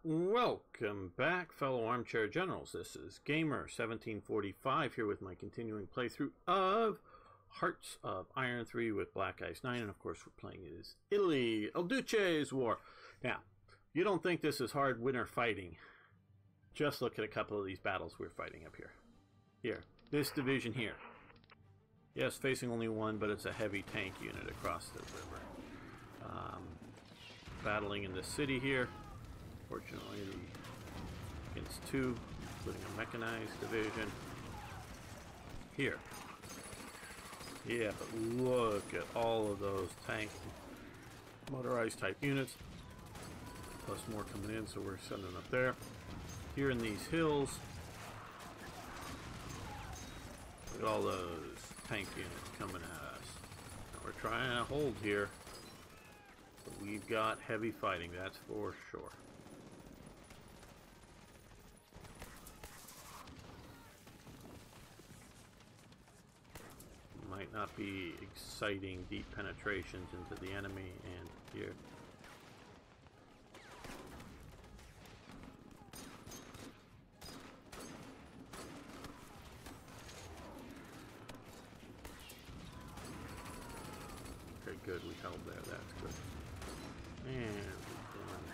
Welcome back, fellow armchair generals. This is Gamer1745 here with my continuing playthrough of Hearts of Iron 3 with Black Ice 9, and of course we're playing is Italy, El Duce's War. Now, you don't think this is hard winter fighting, just look at a couple of these battles we're fighting up here. Here, this division here. Yes, facing only one, but it's a heavy tank unit across the river. Battling in the city here. Fortunately, against two, including a mechanized division. Here. Yeah, but look at all of those tank, motorized type units. Plus more coming in, so we're sending up there. Here in these hills, look at all those tank units coming at us. Now we're trying to hold here. But we've got heavy fighting, that's for sure. Might not be exciting deep penetrations into the enemy, and here. Okay, good, we held there, that's good. And we've done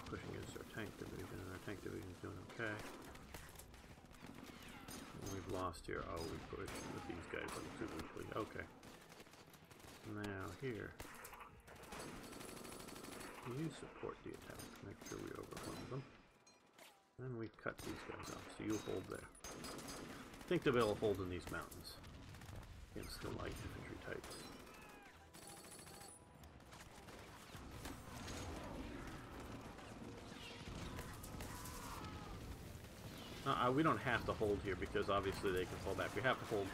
pushing against our tank division, and our tank division's doing okay. And we've lost here. Oh, we pushed with these guys a little too weakly. Okay. Now here. You support the attack. Make sure we overwhelm them. And we cut these guys off. So you hold there. I think they'll be able to hold in these mountains against the light infantry types. We don't have to hold here because obviously they can fall back. We have to hold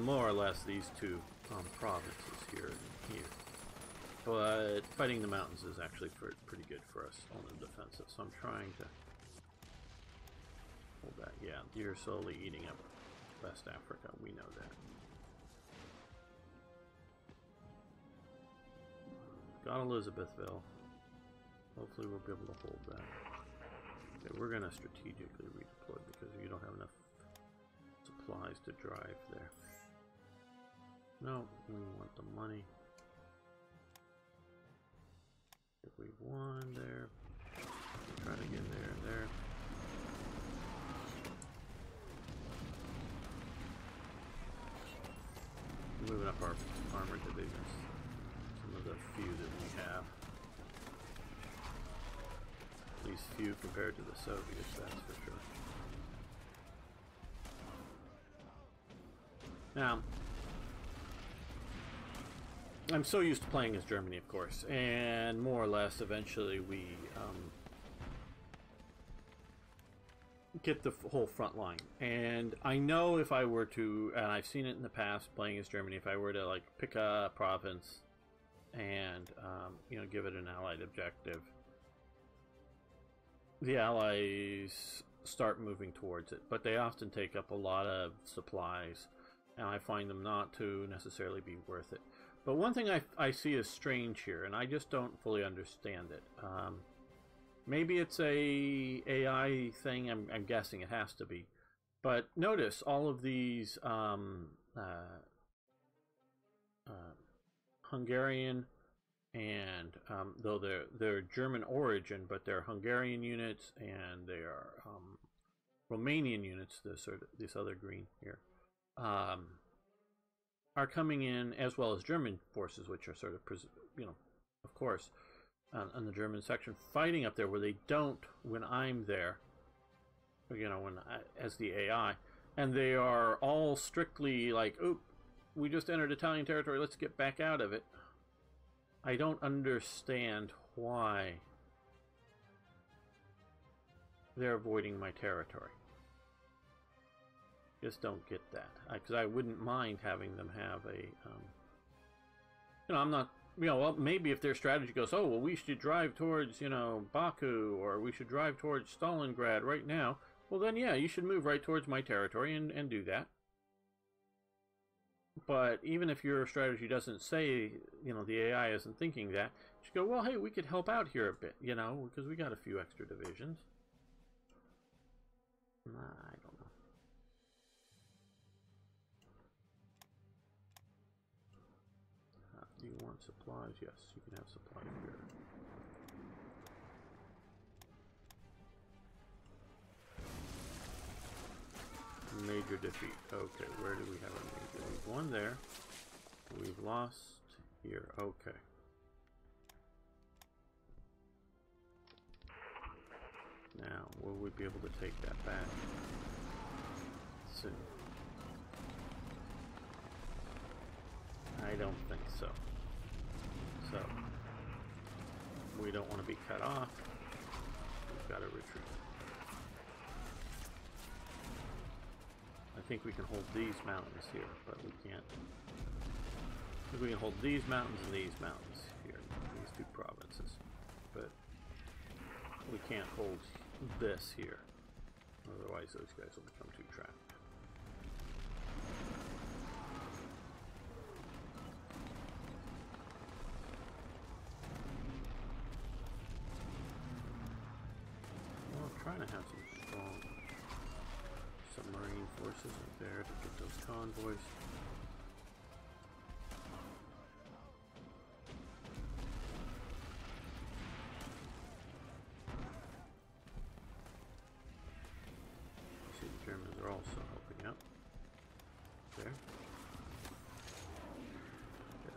more or less these two provinces here and here. But fighting the mountains is actually pretty good for us on the defensive. So I'm trying to hold that. Yeah, you're slowly eating up West Africa. We know that. Got Elizabethville. Hopefully we'll be able to hold that. Okay, we're going to strategically redeploy because you don't have enough supplies to drive there. No, we want the money. If we won there, try to get there and there. Moving up our armored divisions. Some of the few that we have. At least few compared to the Soviets, that's for sure. Now, I'm so used to playing as Germany, of course, and more or less eventually we get the whole front line. And I know if I were to, and I've seen it in the past playing as Germany, if I were to like pick a province and you know, give it an allied objective, the allies start moving towards it, but they often take up a lot of supplies, and I find them not to necessarily be worth it. But one thing I see as strange here, and I just don't fully understand it. Maybe it's a AI thing. I'm guessing it has to be. But notice all of these Hungarian and though they're German origin, but they're Hungarian units and they are Romanian units. This other green here. Are coming in, as well as German forces, which are sort of, you know, of course, on the German section, fighting up there where they don't when I'm there, you know, as the AI, and they are all strictly like, oop, we just entered Italian territory, let's get back out of it. I don't understand why they're avoiding my territory. Just don't get that, because I wouldn't mind having them have a, you know, I'm not You know, well, maybe if their strategy goes, oh, well, we should drive towards, you know, Baku, or we should drive towards Stalingrad right now, well, then, yeah, you should move right towards my territory and do that. But even if your strategy doesn't say, you know, the AI isn't thinking that, you should go, well, hey, we could help out here a bit, you know, because we got a few extra divisions. I don't know. Do you want supplies? Yes, you can have supplies here. Major defeat. Okay, where do we have a major? We've won there. We've lost here. Okay. Now, will we be able to take that back soon? I don't think so. So, we don't want to be cut off. We've got to retreat. I think we can hold these mountains here, but we can't. I think we can hold these mountains and these mountains here, these two provinces. But we can't hold this here. Otherwise, those guys will become too trapped. Well, I'm trying to have some strong submarine forces up there to get those convoys. See, the Germans are also helping out. There. Yes.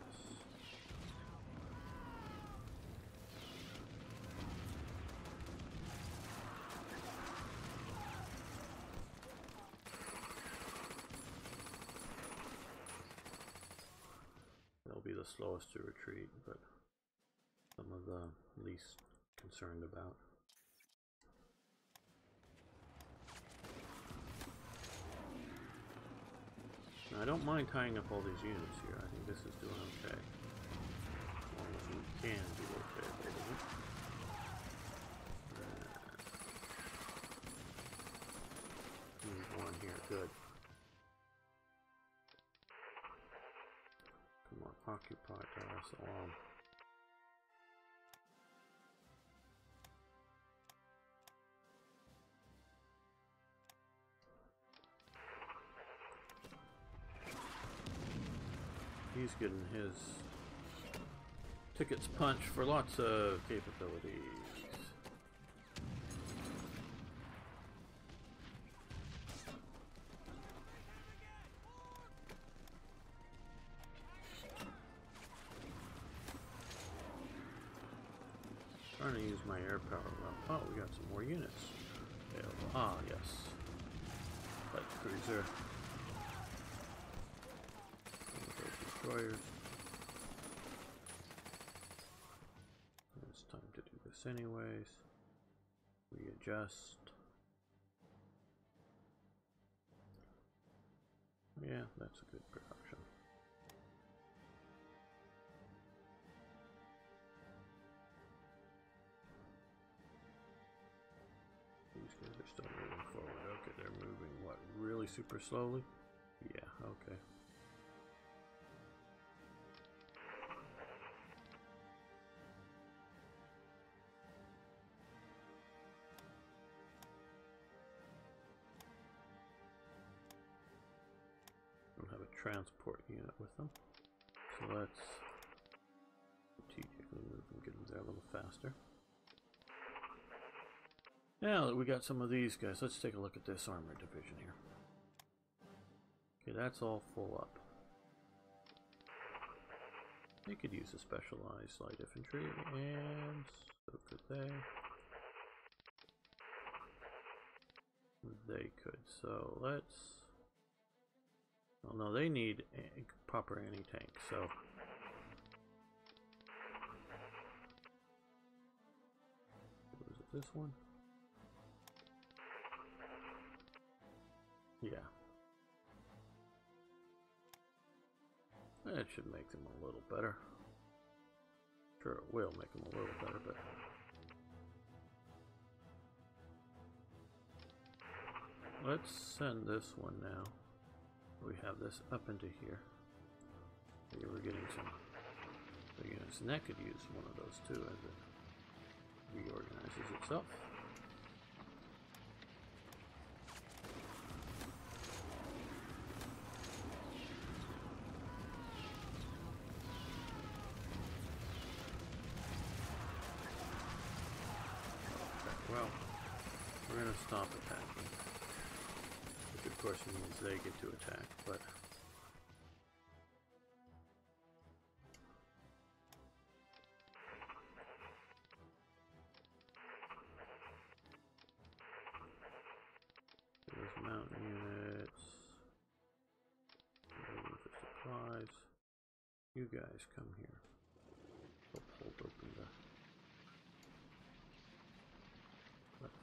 They'll be the slowest to retreat, but some of the least concerned about. Now, I don't mind tying up all these units here. I think this is doing okay. As long as we can do okay, basically. Move one here, good. Come on, occupy, pass along. He's getting his tickets punched for lots of capabilities. Trying to use my air power well. Oh, we got some more units. Ah, yes. Light cruiser. Destroyers. It's time to do this anyways. Readjust. Yeah, that's a good production. These guys are still moving forward. Okay, they're moving what? Really super slowly? Yeah, okay. Have a transport unit with them, so let's strategically move and get them there a little faster. Now that we got some of these guys, let's take a look at this armored division here. Okay, that's all full up. They could use a specialized light infantry, and so could they. They could, so let's... Well, no, they need a proper anti-tank, so... Was it this one? Yeah. That should make them a little better. Sure, it will make them a little better, but let's send this one now. We have this up into here. Maybe we're getting some big units, and that could use one of those too as it reorganizes itself. Well, we're going to stop attacking, which of course means they get to attack, but there's mountain units, waiting for supplies. You guys come here. Help hold open the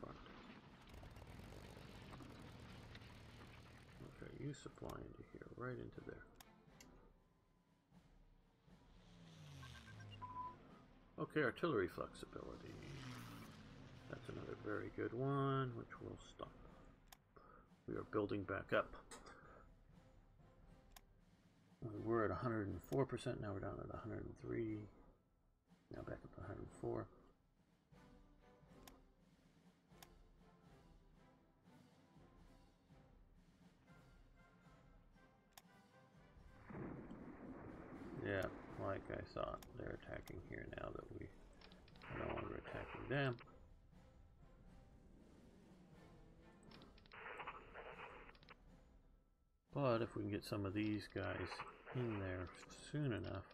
front. Okay, you supply into here, right into there. Okay, artillery flexibility. That's another very good one, which will stop. We are building back up. We were at 104%, now we're down at 103. Now back up to 104. Yeah, like I thought, they're attacking here now that we are no longer attacking them. But if we can get some of these guys in there soon enough.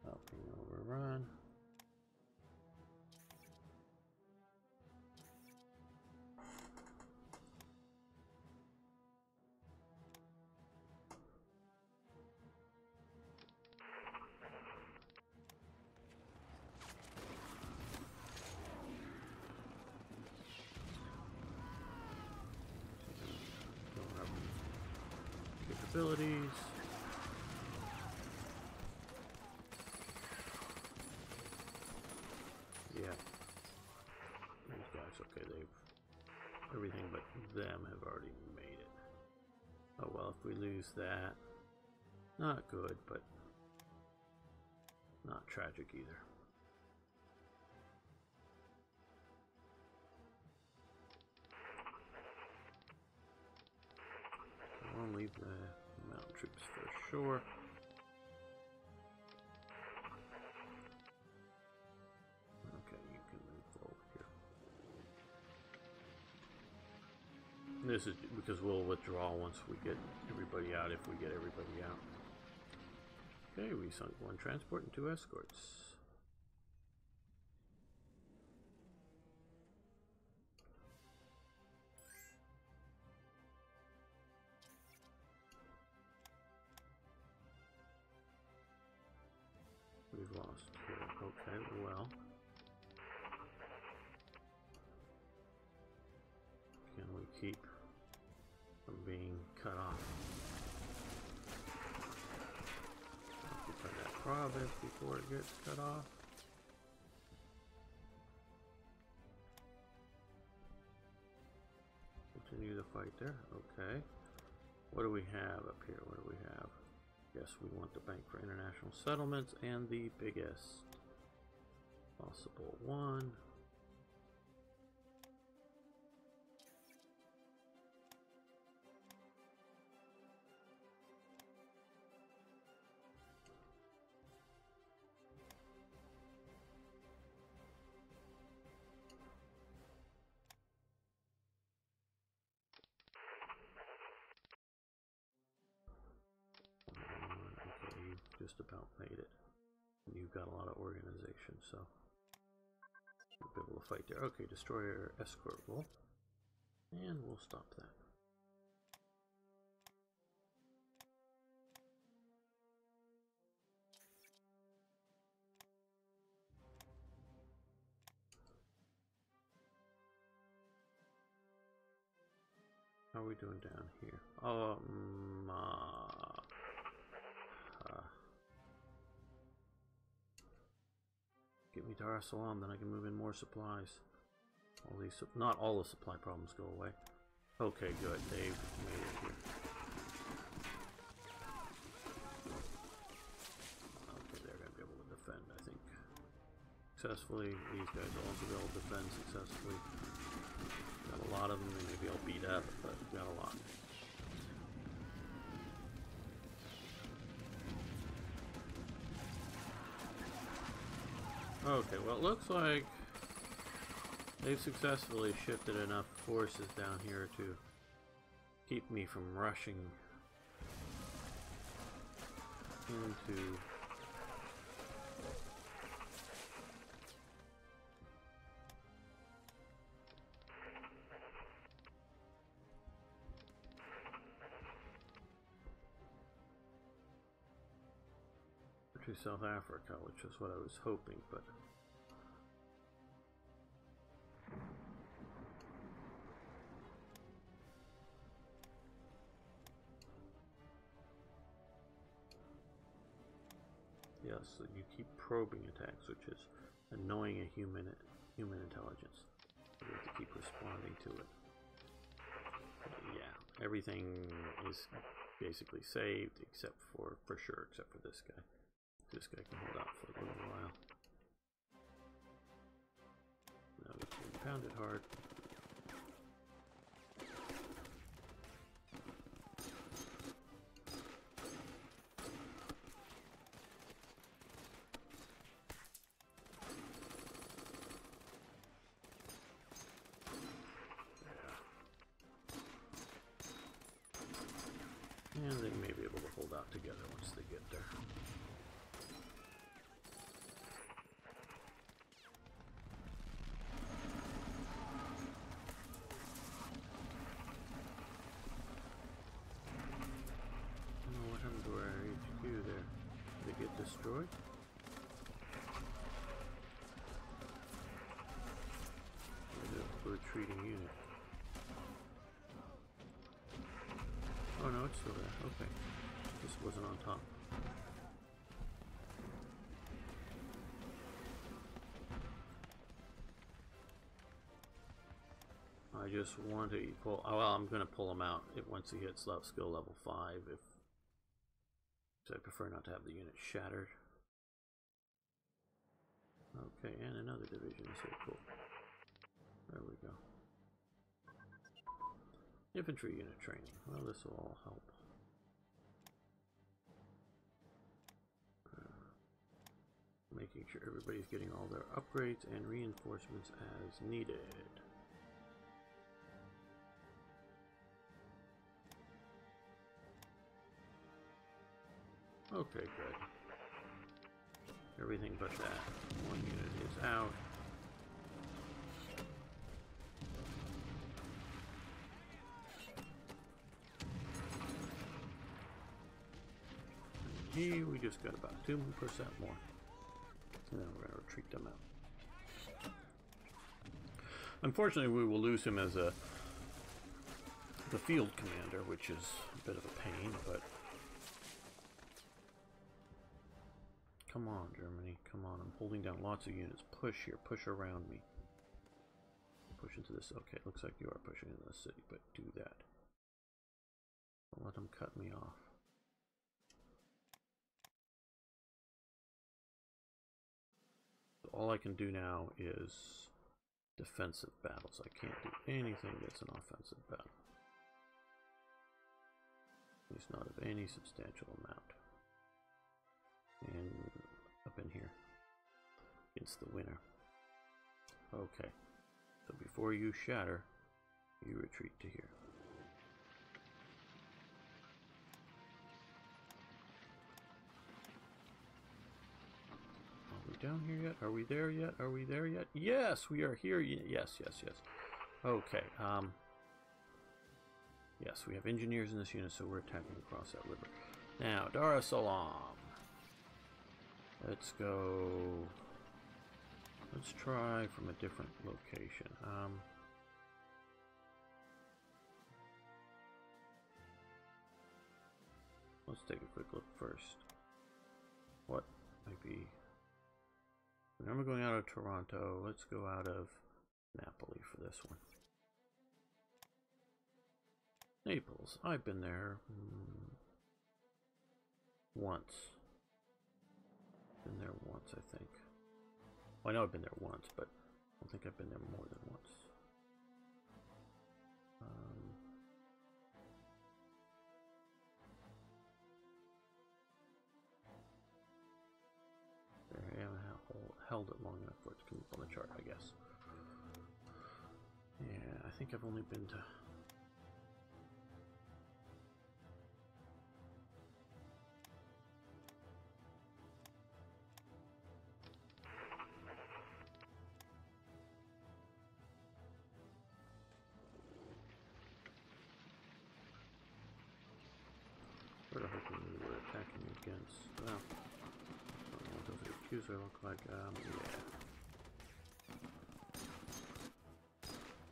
Helping overrun. Capabilities. Yeah. These guys, okay, they've everything but them have already made it. Oh well, if we lose that, not good, but not tragic either. I'll leave the mountain troops for sure. Okay, you can move forward here. This is because we'll withdraw once we get everybody out, if we get everybody out. Okay, we sunk one transport and 2 escorts. We've lost here. Okay, well. Can we keep from being cut off? Occupy that province before it gets cut off. Continue the fight there. Okay. What do we have up here? What do we have? Yes, we want the Bank for International Settlements and the biggest possible one. Just about made it. And you've got a lot of organization, so you'll be able to fight there. Okay, destroyer escort roll, and we'll stop that. How are we doing down here? Get me Dar es Salaam, then I can move in more supplies. All these, not all the supply problems go away. Okay, good. They've made it here. Okay, they're going to be able to defend, I think. Successfully. These guys will also be able to defend successfully. Got a lot of them. They may be all beat up, but we've got a lot. Okay, well, it looks like they've successfully shifted enough forces down here to keep me from rushing into South Africa, which is what I was hoping, but yes, so you keep probing attacks, which is annoying a human intelligence. You have to keep responding to it. Yeah, everything is basically saved except for sure, except for this guy. This guy can hold out for a little while. Now we can pound it hard. Yeah. And they may be able to hold out together once they get there. Destroyed. A retreating unit. Oh no, it's still there. Okay. This wasn't on top. I just want to pull. Oh, well, I'm going to pull him out once he hits skill level 5. So I prefer not to have the unit shattered. Okay, and another division is here. Cool. There we go. Infantry unit training. Well, this will all help. Making sure everybody's getting all their upgrades and reinforcements as needed. Okay, good. Everything but that. One unit is out. And here we just got about 2% more. And then we're going to retreat them out. Unfortunately, we will lose him as the field commander, which is a bit of a pain, but come on, Germany. Come on. I'm holding down lots of units. Push here. Push around me. Push into this. Okay, looks like you are pushing into the city, but do that. Don't let them cut me off. All I can do now is defensive battles. I can't do anything that's an offensive battle. At least not of any substantial amount. And up in here against the winner. Okay, so before you shatter, you retreat to here. Are we down here yet? Are we there yet? Are we there yet? Yes, we are here. Yes, yes, yes. Okay. Yes, we have engineers in this unit, so we're attacking across that river. Now, Dar es Salaam. Let's go. Let's try from a different location. Let's take a quick look first. What might be... Remember going out of Toronto. Let's go out of Napoli for this one. Naples. I've been there once. Been there once, I think. Well, I know I've been there once, but I don't think I've been there more than once. I haven't held it long enough for it to come up on the chart, I guess. Yeah, I think I've only been to... Sort of hoping we were attacking against... Well, I don't know what those accuser look like. Yeah.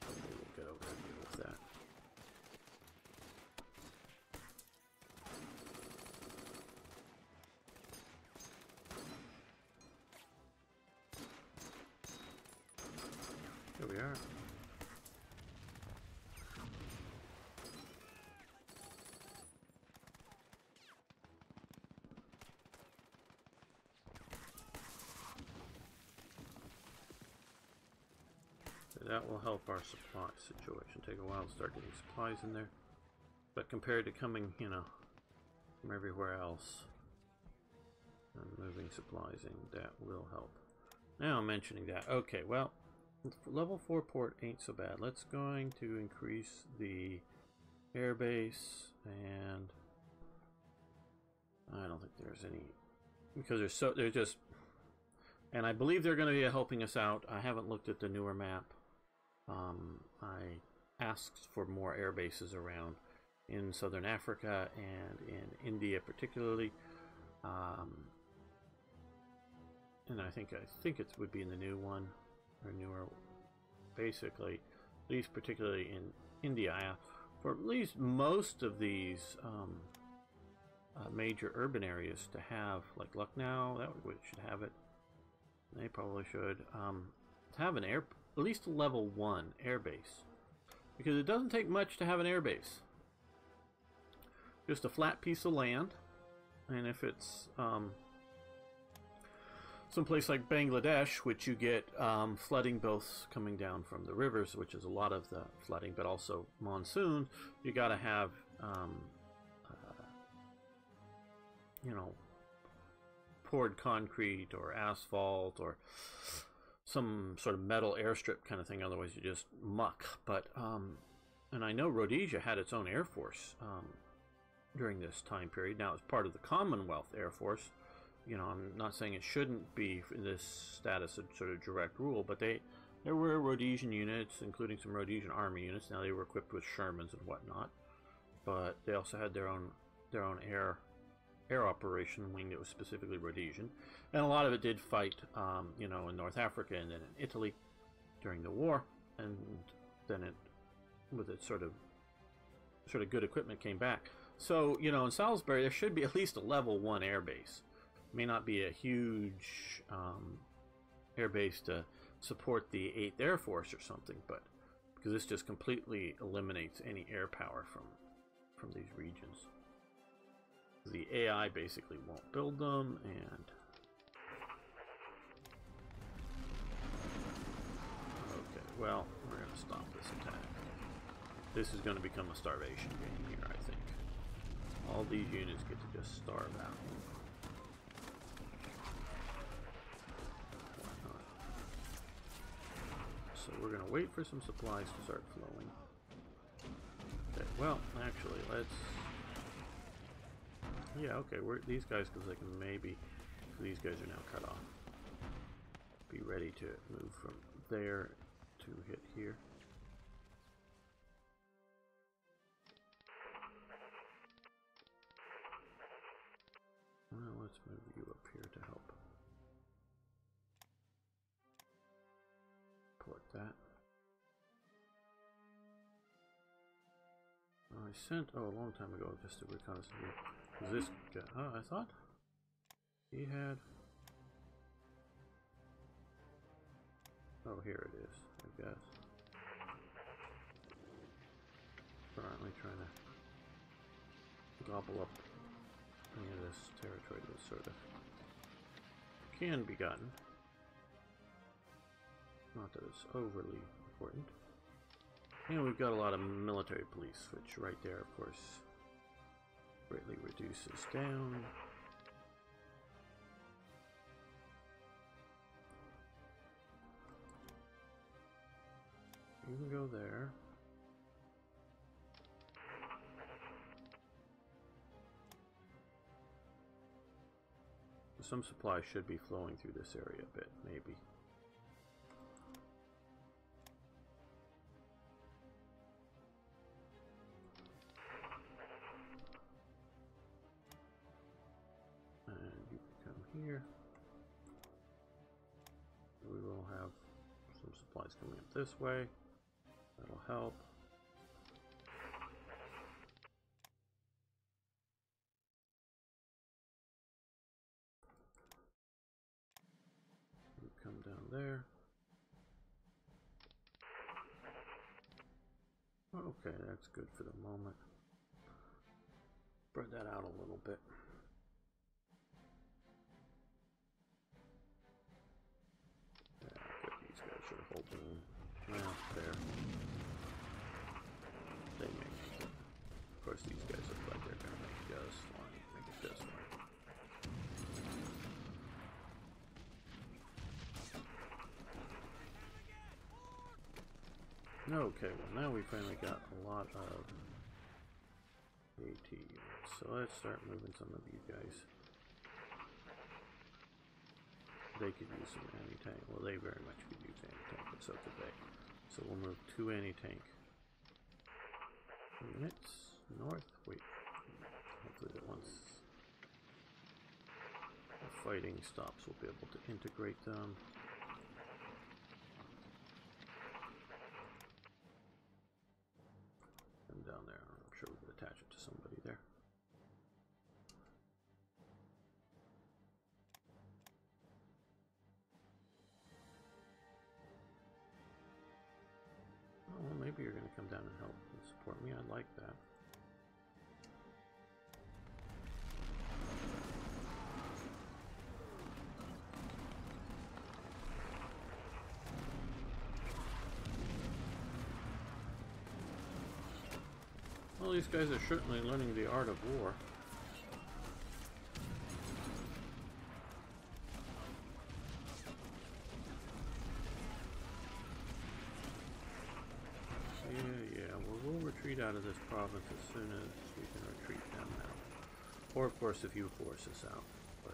Hopefully we'll get over and deal with that. Here we are. That will help our supply situation. Take a while to start getting supplies in there, but compared to coming, you know, from everywhere else and moving supplies in, that will help. Now I'm mentioning that. Okay, well, level 4 port ain't so bad. Let's going to increase the airbase, and I don't think there's any, because they're just, and I believe they're going to be helping us out. I haven't looked at the newer map. I asked for more air bases around in southern Africa and in India particularly, and I think it would be in the new one or newer. Basically, at least particularly in India, for at least most of these major urban areas to have, like Lucknow, that should have it. They probably should have an at least a level 1 airbase, because it doesn't take much to have an airbase. Just a flat piece of land, and if it's someplace like Bangladesh, which you get flooding both coming down from the rivers, which is a lot of the flooding, but also monsoon, you got to have you know, poured concrete or asphalt or some sort of metal airstrip kind of thing, otherwise you just muck. But and I know Rhodesia had its own air force during this time period. Now it's part of the Commonwealth Air Force. You know, I'm not saying it shouldn't be in this status of sort of direct rule, but there were Rhodesian units, including some Rhodesian army units. Now they were equipped with Shermans and whatnot, but they also had their own air operation wing that was specifically Rhodesian, and a lot of it did fight, you know, in North Africa and then in Italy during the war, and then it, with its sort of good equipment, came back. So, you know, in Salisbury there should be at least a level 1 air base. It may not be a huge air base to support the 8th Air Force or something, but because this just completely eliminates any air power from these regions. The AI basically won't build them, and okay, well, we're going to stop this attack. This is going to become a starvation game here, I think. All these units get to just starve out. Why not? So we're going to wait for some supplies to start flowing. Okay, well, actually, let's... Yeah, okay, these guys, because they can maybe... These guys are now cut off. Be ready to move from there to hit here. Well, let's move you up here to help. Port that. Oh I sent, oh, a long time ago, just a reconnaissance. This guy, oh, I thought he had, oh, here it is, I guess. Currently trying to gobble up any of this territory that sort of can be gotten. Not that it's overly important. And we've got a lot of military police, which right there, of course, greatly reduces down. You can go there. Some supplies should be flowing through this area a bit, maybe. And you can come here. We will have some supplies coming up this way. That'll help. You come down there. Okay, that's good for the moment. Spread that out a little bit. Yeah, good. These guys are holding. Well, there. They make it. Of course, these guys look like they're going to make just fine. Make it just fine. Okay, well now we finally got a lot of AT units, so let's start moving some of you guys. They could use some anti-tank. Well, they very much could use anti-tank, but so could they. So we'll move 2 anti-tank units north. Wait, hopefully that once the fighting stops, we'll be able to integrate them. Down there, I'm sure we could attach it to somebody there. Oh, well, maybe you're going to come down and help and support me. I'd like that. Well, these guys are certainly learning the art of war. Yeah, well, we'll retreat out of this province as soon as we can retreat them out. Or, of course, if you force us out. But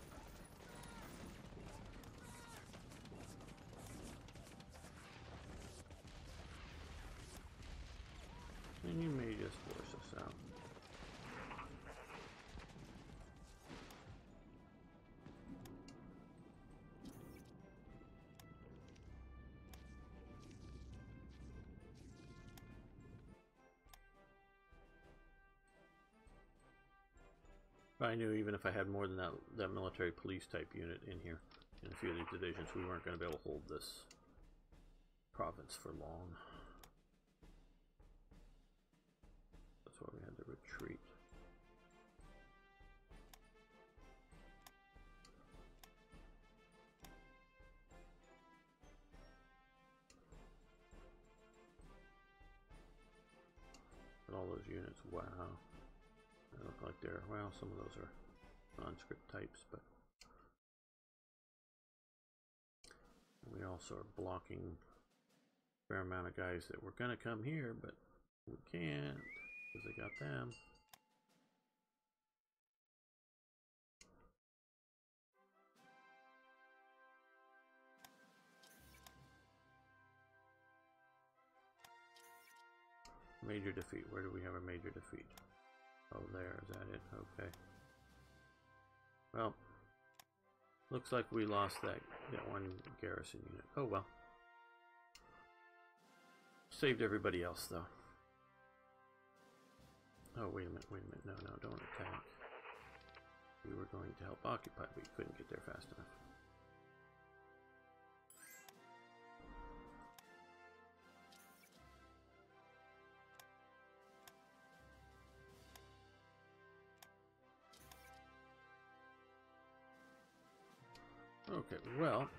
and you may just force us out. I knew even if I had more than that military police type unit in here, in a few of these divisions, we weren't going to be able to hold this province for long. That's why we had to retreat. But all those units, wow. They look like they're, well, some of those are non-script types, but we also are blocking a fair amount of guys that were going to come here, but we can't because they got them. Major defeat. Where do we have a major defeat? Oh, there. Is that it? Okay. Well, looks like we lost that one garrison unit. Oh well. Saved everybody else though. Oh, wait a minute, wait a minute. No, no, don't attack. We were going to help occupy, but you couldn't get there fast enough. Okay, well,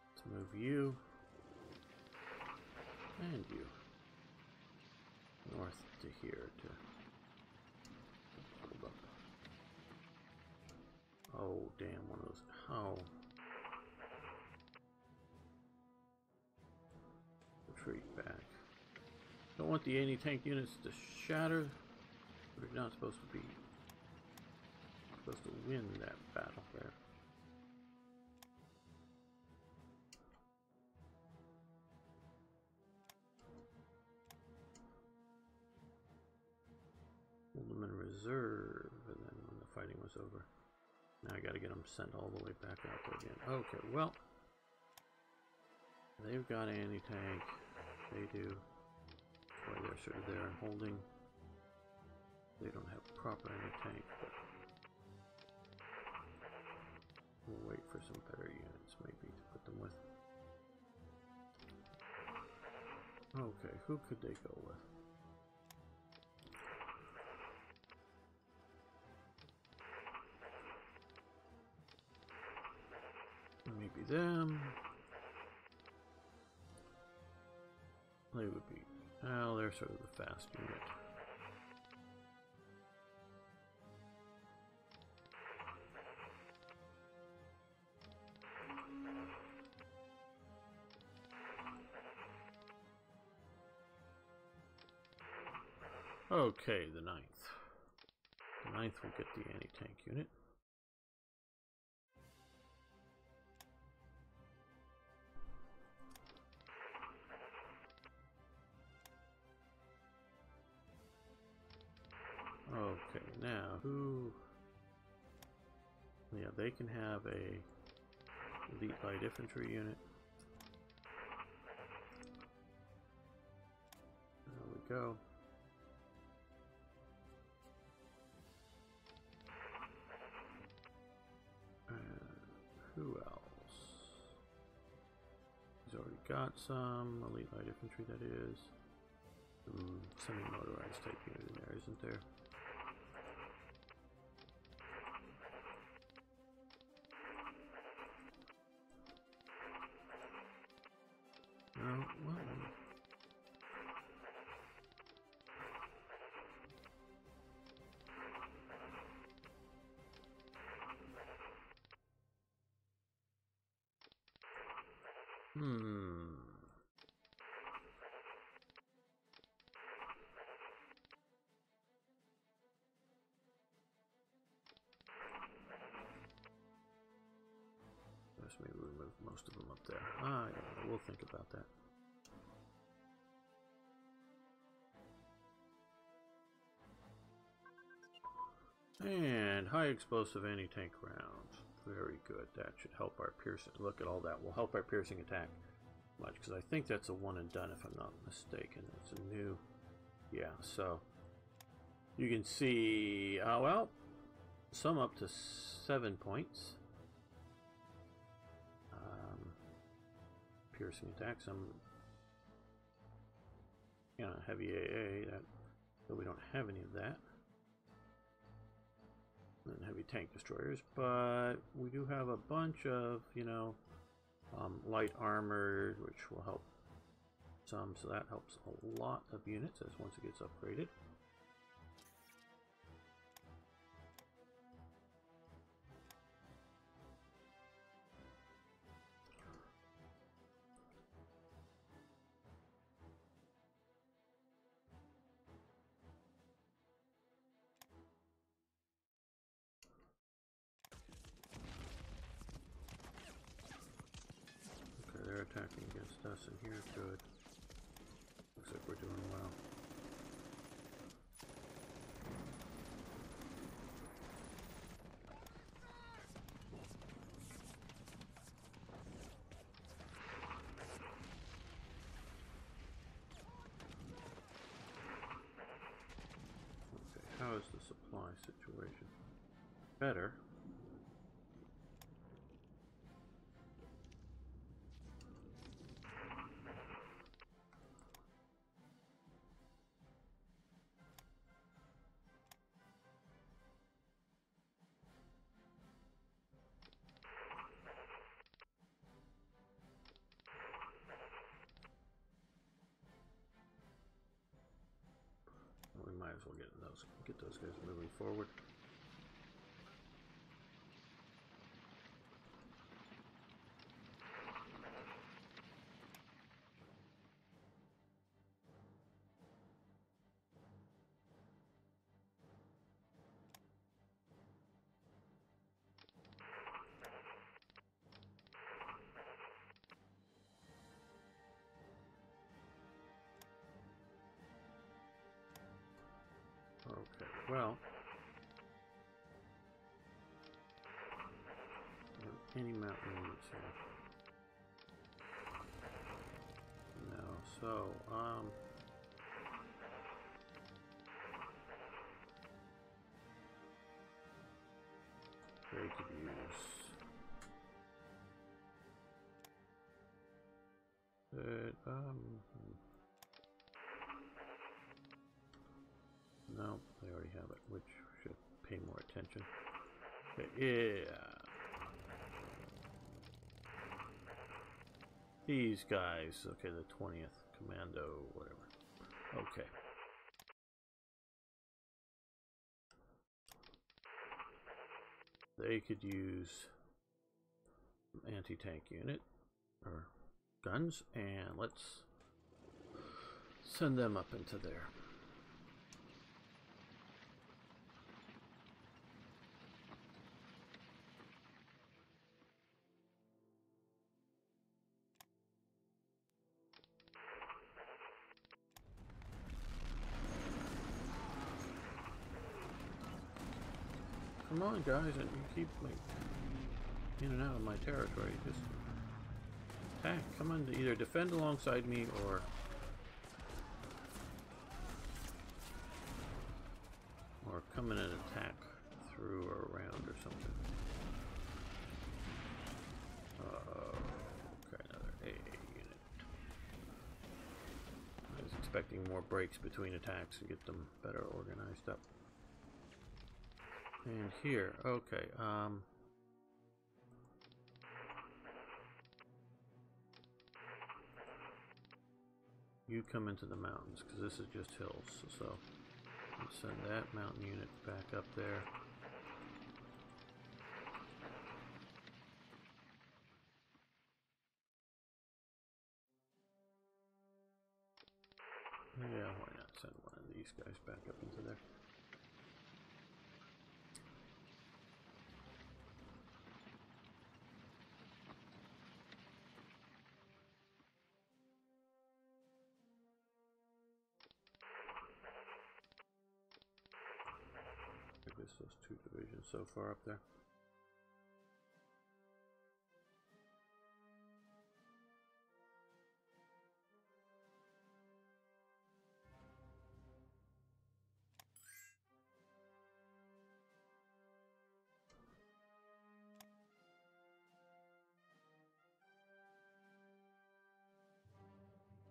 let's move you and you north to here to hold up. Oh, damn, one of those. Oh. Retreat back. Don't want the anti-tank units to shatter. We're not supposed to be. Supposed to win that battle there. Hold them in reserve, and then when the fighting was over. Now I gotta get them sent all the way back out there again. Okay, well, they've got anti-tank. They do. That's why they're sort of there and holding. They don't have proper anti-tank, but we'll wait for some better units maybe to put them with. Okay, who could they go with? Maybe them. They would be. Well, they're sort of the fast unit. Okay, the 9th. The 9th will get the anti-tank unit. Okay, now who? Yeah, they can have a elite light infantry unit. There we go. Who else? He's already got some elite light infantry, that is. Some semi-motorized type unit in there, isn't there? No, well. Guess maybe we move most of them up there. Ah, yeah, we'll think about that. And high explosive anti-tank rounds. Very good. That should help our piercing. Look at all that. Will help our piercing attack much, because I think that's a one and done if I'm not mistaken. It's a new. Yeah, so you can see, well, some up to 7 points. Piercing attack, some, you know, heavy AA, that, but we don't have any of that. And heavy tank destroyers, but we do have a bunch of, you know, light armored, which will help some, so that helps a lot of units as once it gets upgraded. They're attacking against us in here. Good. Looks like we're doing well. How is the supply situation? Better. We might as well get those guys moving forward. Okay, well, any mountain units here? No, so, they could use it, no, they already have it, which should pay more attention. Okay, yeah. These guys, okay, the 20th Commando, whatever. Okay. They could use anti-tank unit or guns, and let's send them up into there. Come on, guys, and you keep like in and out of my territory. Just attack. Come on, either defend alongside me or come in and attack through or around or something. Okay, another AA unit. I was expecting more breaks between attacks and get them better organized up. And here, okay, you come into the mountains, because this is just hills, so let's send that mountain unit back up there. Yeah, why not send one of these guys back up into there? I guess those two divisions so far up there.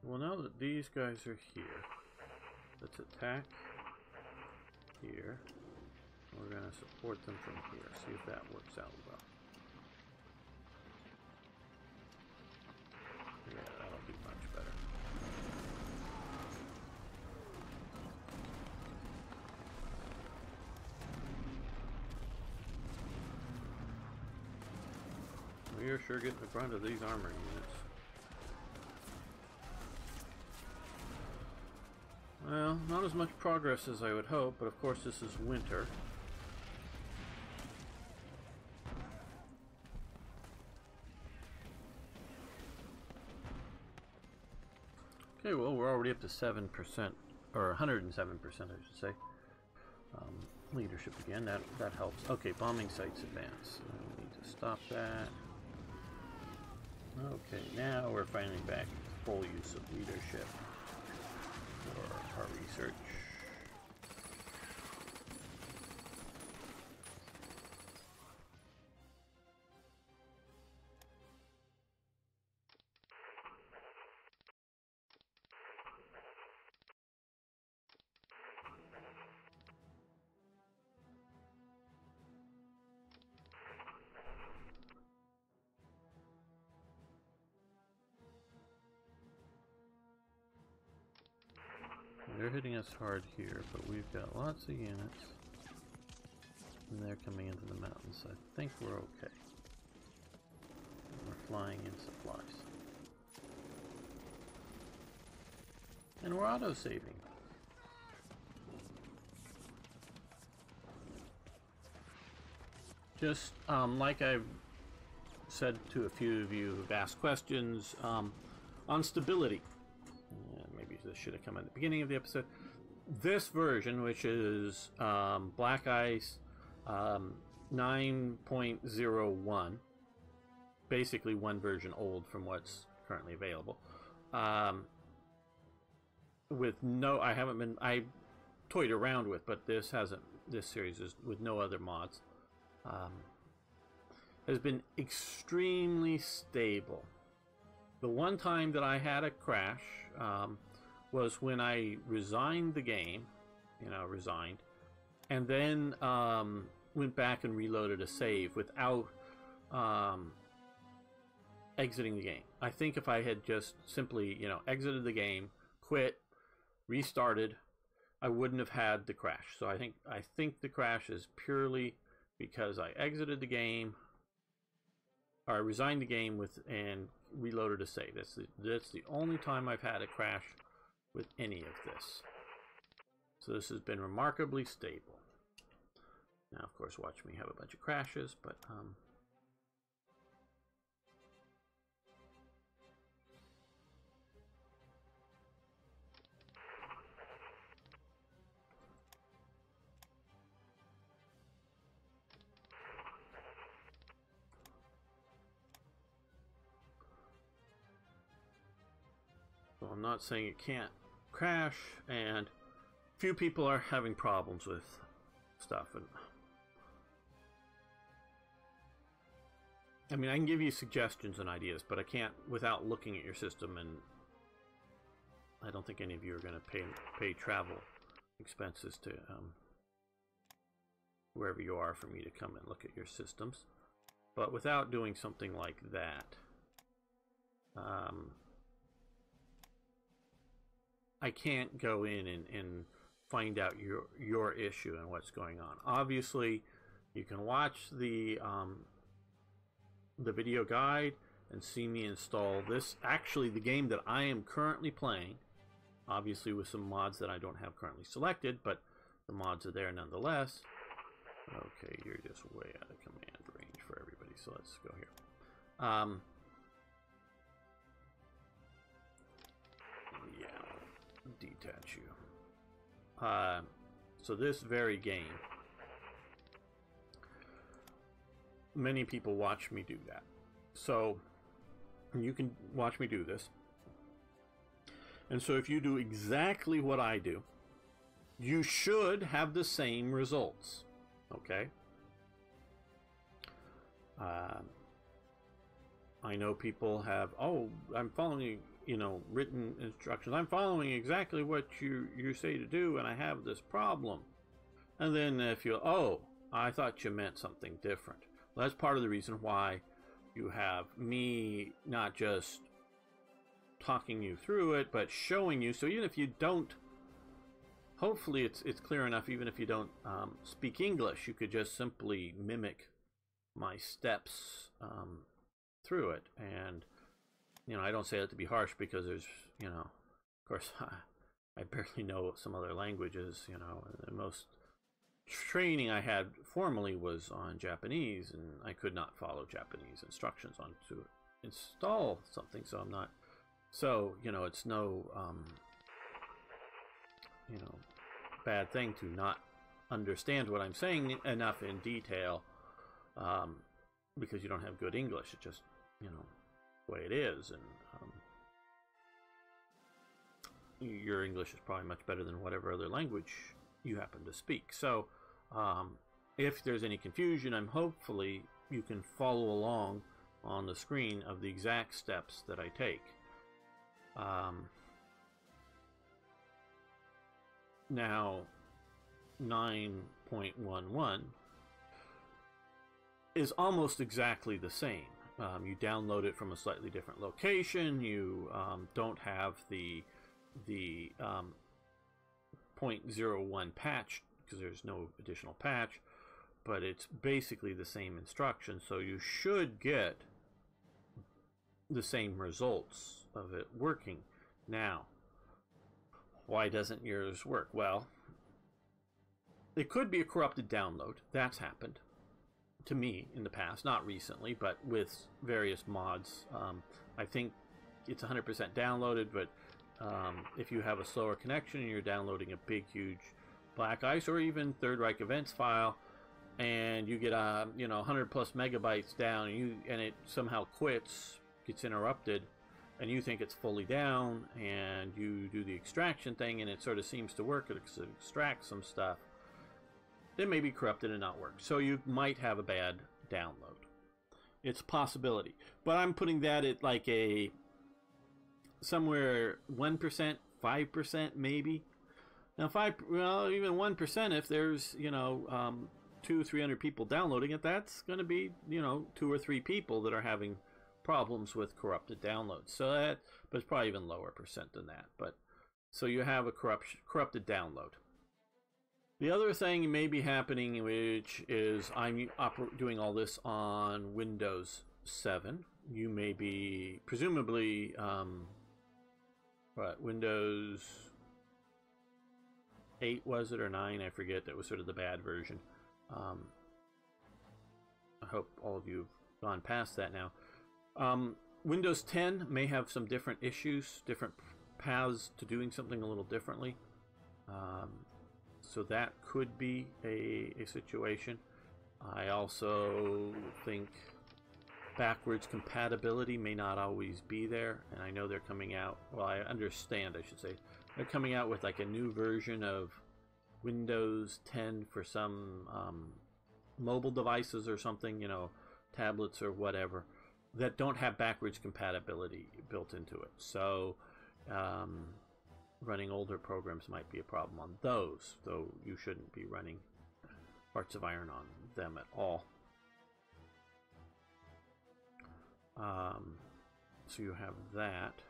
Well, now that these guys are here, let's attack here. We're going to support them from here, see if that works out well. Yeah, that'll be much better. We are sure getting in front of these armor units. Well, not as much progress as I would hope, but of course this is winter. Okay, well, we're already up to 7%, or 107%, I should say. Leadership again, that helps. Okay, bombing sites advance. We need to stop that. Okay, now we're finally back to full use of leadership for our research. they're hitting us hard here, but we've got lots of units. And they're coming into the mountains, so I think we're okay. We're flying in supplies. And we're auto-saving. Just like I've said to a few of you who've asked questions on stability. Maybe this should have come at the beginning of the episode. This version, which is Black Ice 9.01, basically one version old from what's currently available. With no, I toyed around with, but this series is with no other mods. Has been extremely stable. The one time that I had a crash was when I resigned the game, and then went back and reloaded a save without exiting the game. I think if I had just simply, exited the game, quit, restarted, I wouldn't have had the crash. So I think the crash is purely because I exited the game, or I resigned the game and reloaded a save. That's the only time I've had a crash with any of this. So this has been remarkably stable. Now, of course, watch me have a bunch of crashes, but so I'm not saying it can't crash, and few people are having problems with stuff. And I mean, I can give you suggestions and ideas, but I can't without looking at your system, and I don't think any of you are going to pay travel expenses to wherever you are for me to come and look at your systems. But without doing something like that, I can't go in and find out your issue and what's going on. Obviously, you can watch the video guide and see me install this. Actually, the game that I am currently playing, obviously with some mods that I don't have currently selected, but the mods are there nonetheless. Okay, you're just way out of command range for everybody, so let's go here. Yeah, detach you. So this very game, many people watch me do that. So you can watch me do this. And so if you do exactly what I do, you should have the same results. Okay? I know people have, oh, I'm following, written instructions. I'm following exactly what you say to do, and I have this problem. And then if you, oh, I thought you meant something different. Well, that's part of the reason why you have me not just talking you through it, but showing you. So even if you don't, hopefully it's clear enough, even if you don't speak English, you could just simply mimic my steps through it. And, I don't say that to be harsh, because there's, of course, I barely know some other languages, the most training I had formally was on Japanese, and I could not follow Japanese instructions on to install something, so I'm not, so, it's no, bad thing to not understand what I'm saying enough in detail, because you don't have good English. It's just, the way it is, and your English is probably much better than whatever other language you happen to speak. So if there's any confusion, hopefully you can follow along on the screen of the exact steps that I take. Now 9.11 is almost exactly the same. You download it from a slightly different location. You don't have the 0.01 patch because there's no additional patch, but it's basically the same instruction, so you should get the same results of it working. Now, why doesn't yours work? Well, it could be a corrupted download. That's happened to me in the past, not recently, but with various mods. I think it's 100% downloaded, but if you have a slower connection and you're downloading a big, huge Black Ice or even Third Reich events file, and you get 100 plus megabytes down, and it somehow quits, gets interrupted, and you think it's fully down, and you do the extraction thing, and it sort of seems to work. It extracts some stuff. It may be corrupted and not work. So you might have a bad download. It's a possibility. But I'm putting that at like a somewhere 1%, 5% maybe. Now even 1%, if there's 200-300 people downloading it, that's going to be 2 or 3 people that are having problems with corrupted downloads. So but it's probably even lower percent than that. But so you have a corrupted download. The other thing may be happening, which is I'm doing all this on Windows 7. You may be presumably Windows 8 was it, or 9? I forget. That was sort of the bad version. I hope all of you have gone past that now. Windows 10 may have some different issues, different paths to doing something a little differently. So that could be a situation. I also think backwards compatibility may not always be there, and I know they're coming out, well, I understand, I should say, they're coming out with like a new version of Windows 10 for some mobile devices or something, tablets or whatever, that don't have backwards compatibility built into it. So running older programs might be a problem on those, though you shouldn't be running Hearts of Iron on them at all. So you have that.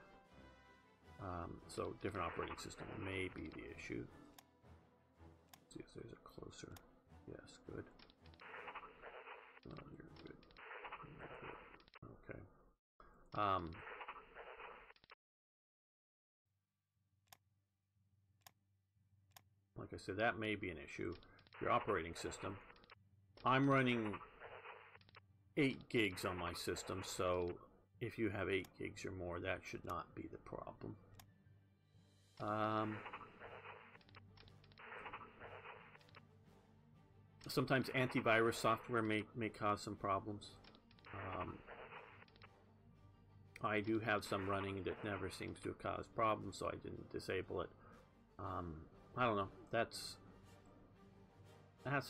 So different operating system may be the issue. Let's see if there's a closer. Yes, good. Oh, you're good. Okay. Like I said, that may be an issue. Your operating system. I'm running 8 gigs on my system, so if you have 8 gigs or more, that should not be the problem. Sometimes antivirus software may cause some problems. I do have some running that never seems to cause problems, so I didn't disable it. I don't know. That's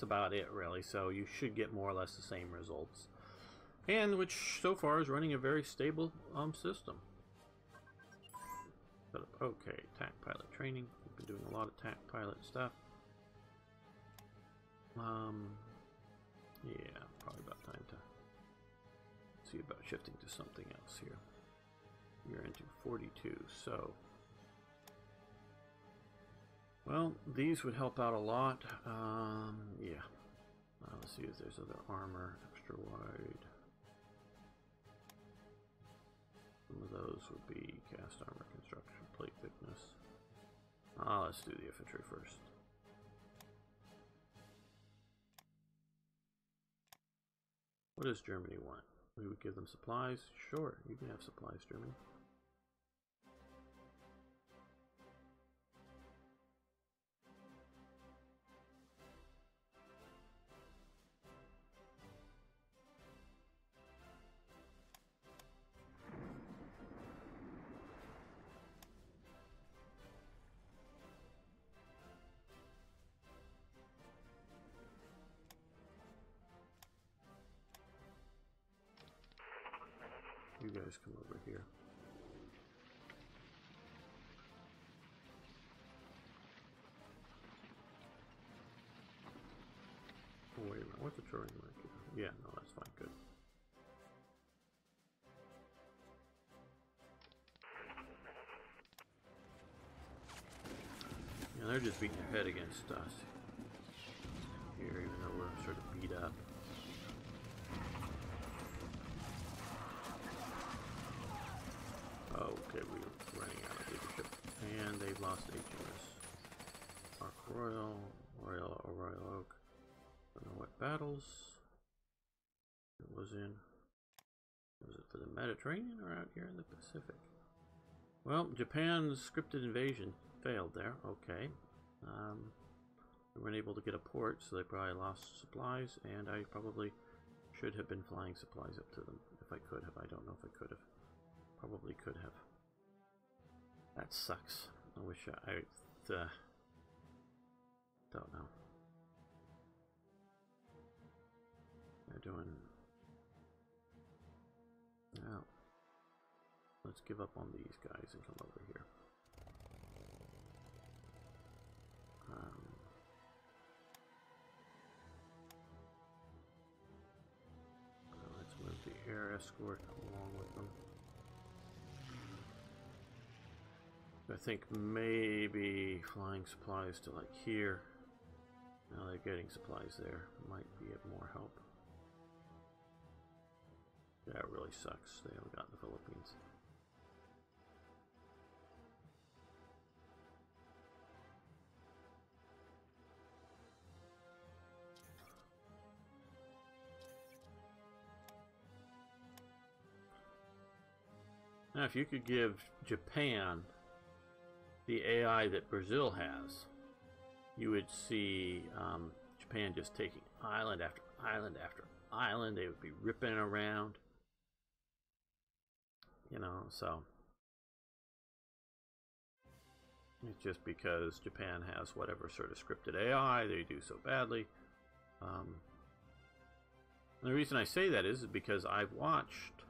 about it, really. So you should get more or less the same results, and which so far is running a very stable system. Okay, TAC pilot training. We've been doing a lot of TAC pilot stuff. Yeah, probably about time to see about shifting to something else here. You're into 42, so well, these would help out a lot. Yeah. Let's see if there's other armor, extra wide. Some of those would be cast armor construction, plate thickness. Let's do the infantry first. What does Germany want? We would give them supplies? Sure, you can have supplies, Germany. You guys come over here. Oh, wait a minute. What's the terrain like here? Yeah, no, that's fine. Good. And they're just beating their head against us here, even though we're sort of beat up. Okay, we're running out of leadership. And they've lost HMS Ark Royal, Royal Oak. Don't know what battles it was in. Was it for the Mediterranean or out here in the Pacific? Well, Japan's scripted invasion failed there. Okay. They weren't able to get a port, so they probably lost supplies, and I probably should have been flying supplies up to them if I could have. I don't know if I could have. Probably could have. That sucks. I wish I don't know. They're doing. Well, let's give up on these guys and come over here. Let's move the air escort along with them. I think maybe flying supplies to like here. Now they're getting supplies there. Might be of more help. That really sucks. They haven't got the Philippines. Now, if you could give Japan the AI that Brazil has, you would see Japan just taking island after island after island. They would be ripping around. You know, so it's just because Japan has whatever sort of scripted AI, they do so badly. The reason I say that is because I've watched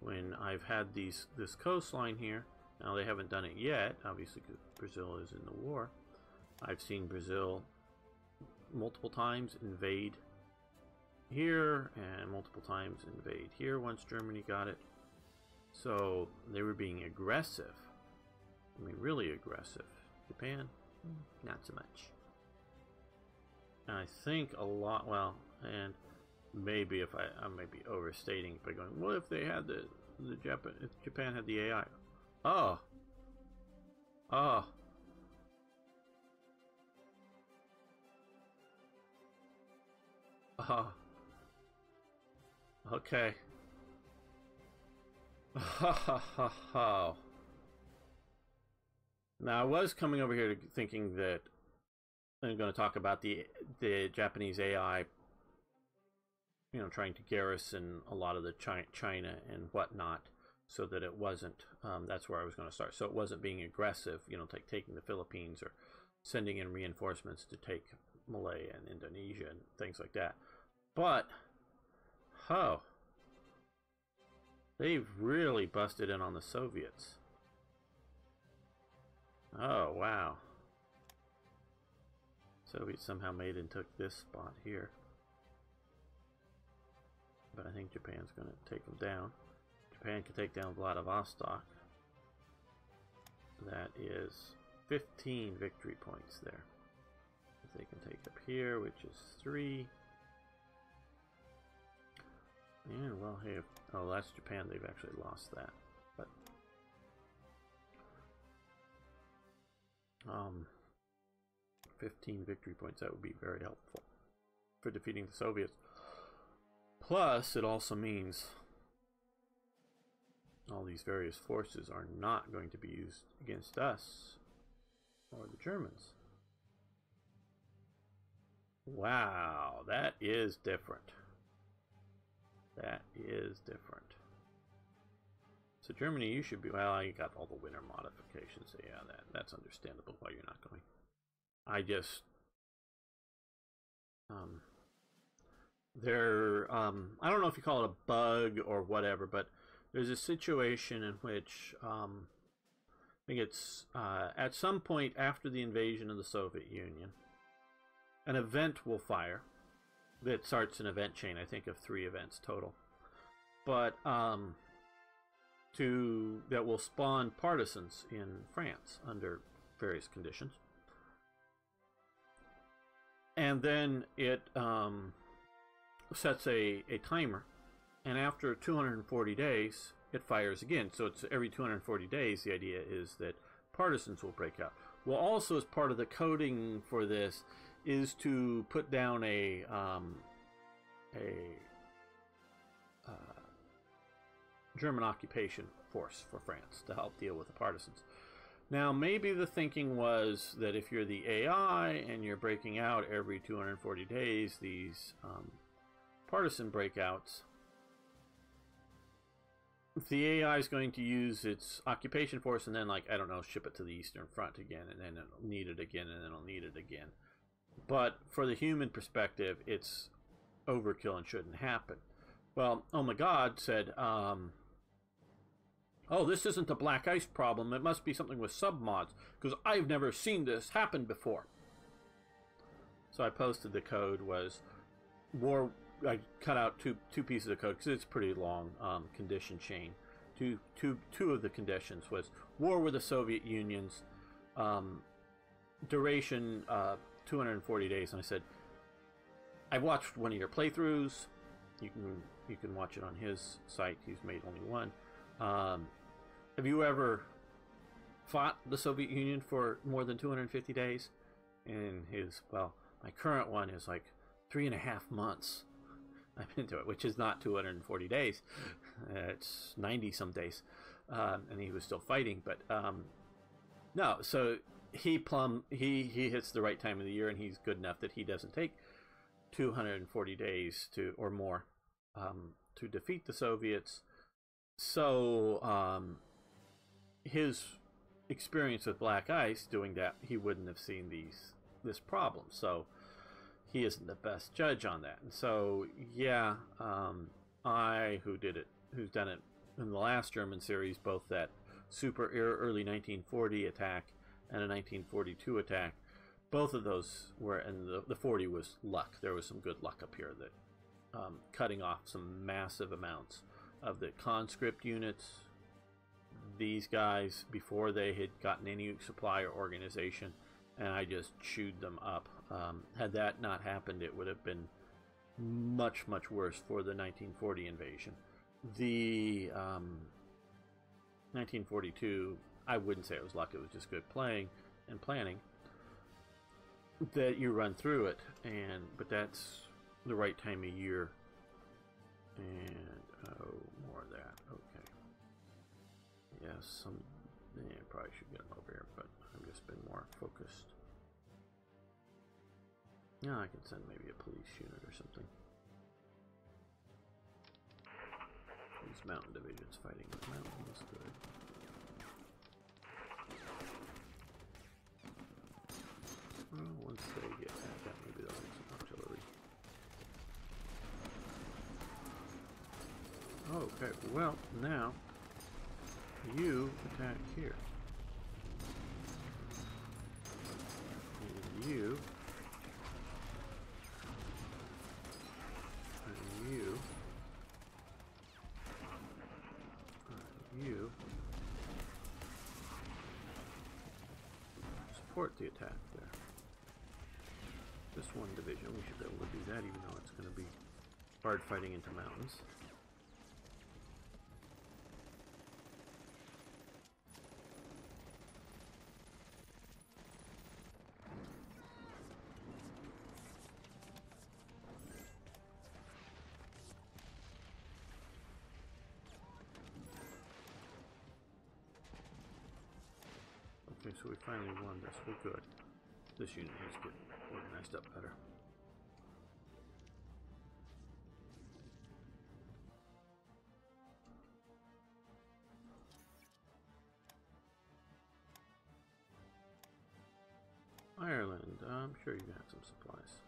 when I've had this coastline here. Now they haven't done it yet, obviously, because Brazil is in the war. I've seen Brazil multiple times invade here and multiple times invade here once Germany got it. So they were being aggressive. I mean, really aggressive. Japan, not so much. And I think a lot, well, and maybe if I may be overstating by going, what if they had if Japan had the AI? Oh. Oh. Oh. Okay. Oh. Now I was coming over here thinking that I'm going to talk about the Japanese AI, you know, trying to garrison a lot of the China and whatnot, so that it wasn't. That's where I was going to start. So it wasn't being aggressive, you know, taking the Philippines or sending in reinforcements to take Malay and Indonesia and things like that. But, oh, they've really busted in on the Soviets. Oh, wow. Soviets somehow made and took this spot here. But I think Japan's going to take them down. Japan can take down Vladivostok. That is 15 victory points there. If they can take up here, which is 3. And, well, hey, oh, that's Japan. They've actually lost that. But 15 victory points, that would be very helpful for defeating the Soviets. Plus, it also means all these various forces are not going to be used against us or the Germans. Wow, that is different. That is different. So Germany, you should be, well, you got all the winter modifications, so yeah, that's understandable why you're not going. I just, I don't know if you call it a bug or whatever, but there's a situation in which, I think it's, at some point after the invasion of the Soviet Union, an event will fire that starts an event chain, I think of 3 events total, but that will spawn partisans in France under various conditions. and then it sets a timer, and after 240 days it fires again. So it's every 240 days. The idea is that partisans will break out. Well, also as part of the coding for this is to put down a German occupation force for France to help deal with the partisans. Now, maybe the thinking was that if you're the AI and you're breaking out every 240 days, these partisan breakouts, the AI is going to use its occupation force and then, like, I don't know, ship it to the Eastern Front again, and then it'll need it again, and then it'll need it again. But for the human perspective, it's overkill and shouldn't happen. Well, Oh My God said, oh, this isn't a black ice problem. It must be something with submods, because I've never seen this happen before. So I posted the code was war. I cut out two pieces of code because it's pretty long condition chain. Two of the conditions was war with the Soviet Union's duration 240 days, and I said, I watched one of your playthroughs. You can watch it on his site. He's made only one. Have you ever fought the Soviet Union for more than 250 days? And his, well, my current one is like 3.5 months. I'm into it, which is not 240 days. It's 90 some days. And he was still fighting, but no. So he hits the right time of the year, and he's good enough that he doesn't take 240 days to or more to defeat the Soviets. So his experience with black ice doing that, he wouldn't have seen this problem. So he isn't the best judge on that. And so yeah, who's done it in the last German series, both that super early 1940 attack and a 1942 attack, both of those were, and the 40 was luck. There was some good luck up here that cutting off some massive amounts of the conscript units. These guys, before they had gotten any supply or organization, and I just chewed them up. Had that not happened, it would have been much, much worse for the 1940 invasion. The 1942, I wouldn't say it was luck, it was just good playing and planning that you run through it, but that's the right time of year. And more of that. Okay. Yes, probably should get them over here, but I've just been more focused. Yeah, I can send maybe a police unit or something. These mountain divisions fighting with mountains, good. Well, once they get that, maybe they'll have some artillery. Okay, well, now you attack here. And you. And you. And you. Support the attack there. This one division, we should be able to do that, even though it's going to be hard fighting into mountains. Okay, so we finally won this. We're good. This unit is getting organized up better. Ireland, I'm sure you can have some supplies.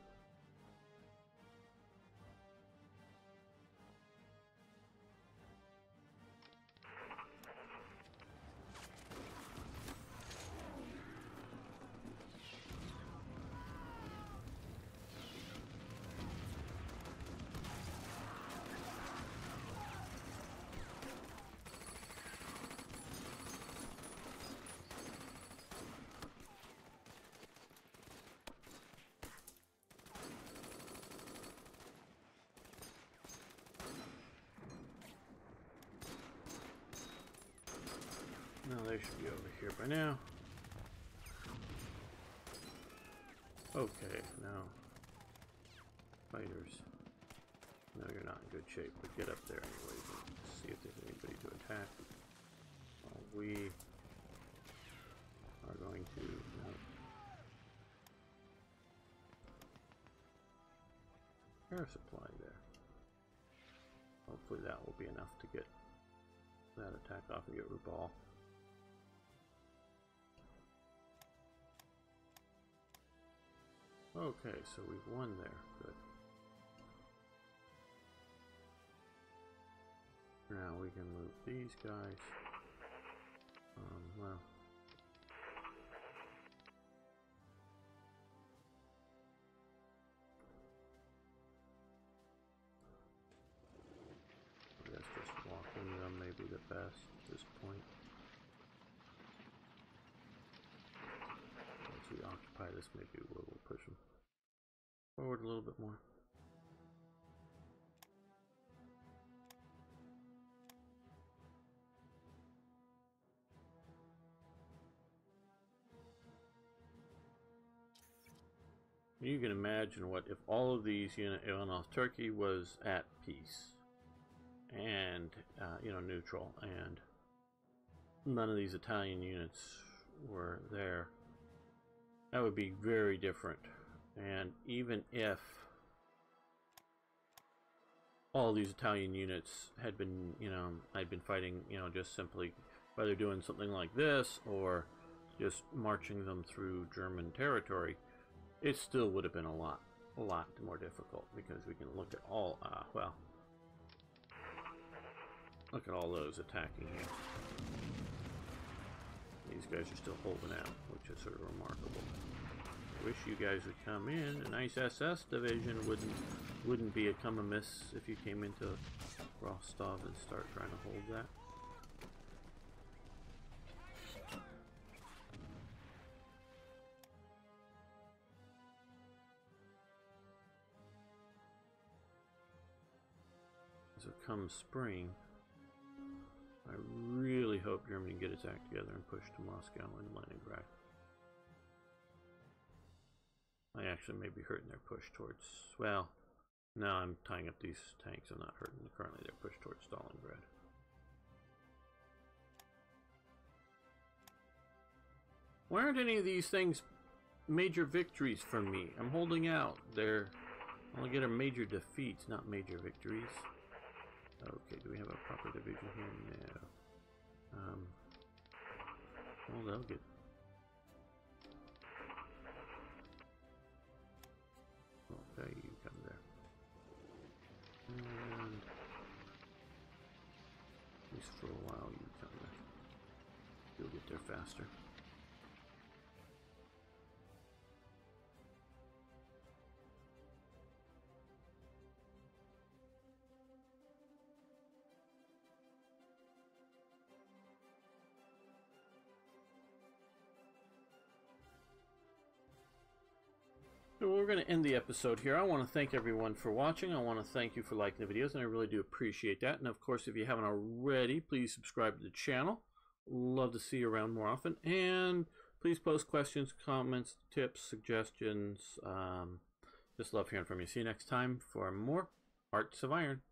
No, they should be over here by now. Okay, now. Fighters. No, you're not in good shape, but get up there anyway. See if there's anybody to attack. Well, we are going to... No. Air supply there. Hopefully that will be enough to get that attack off and get Rubal. Okay, so we've won there. Good. Now we can move these guys. Well. I guess just walking them may be the best at this point. Once we occupy this, maybe we'll push them forward a little bit more. You can imagine what if all of these units, Turkey was at peace and neutral, and none of these Italian units were there. That would be very different. And even if all these Italian units had been, I'd been fighting, just simply whether doing something like this or just marching them through German territory, it still would have been a lot more difficult, because we can look at all, look at all those attacking here. These guys are still holding out, which is sort of remarkable. I wish you guys would come in. A nice SS division wouldn't be a come amiss if you came into Rostov and start trying to hold that. So come spring, I really hope Germany can get its act together and push to Moscow and Leningrad. I actually may be hurting their push towards, well, no, I'm tying up these tanks. I'm not hurting currently their push towards Stalingrad. Why aren't any of these things major victories for me? I'm holding out. They're only get a major defeats, not major victories. Okay, do we have a proper division here? No. Well, they'll get... Okay, you come there. And... at least for a while, you come there. You'll get there faster. So we're going to end the episode here. I want to thank everyone for watching. I want to thank you for liking the videos, and I really do appreciate that. And of course, if you haven't already, please subscribe to the channel. Love to see you around more often. And please post questions, comments, tips, suggestions. Just love hearing from you. See you next time for more Hearts of Iron.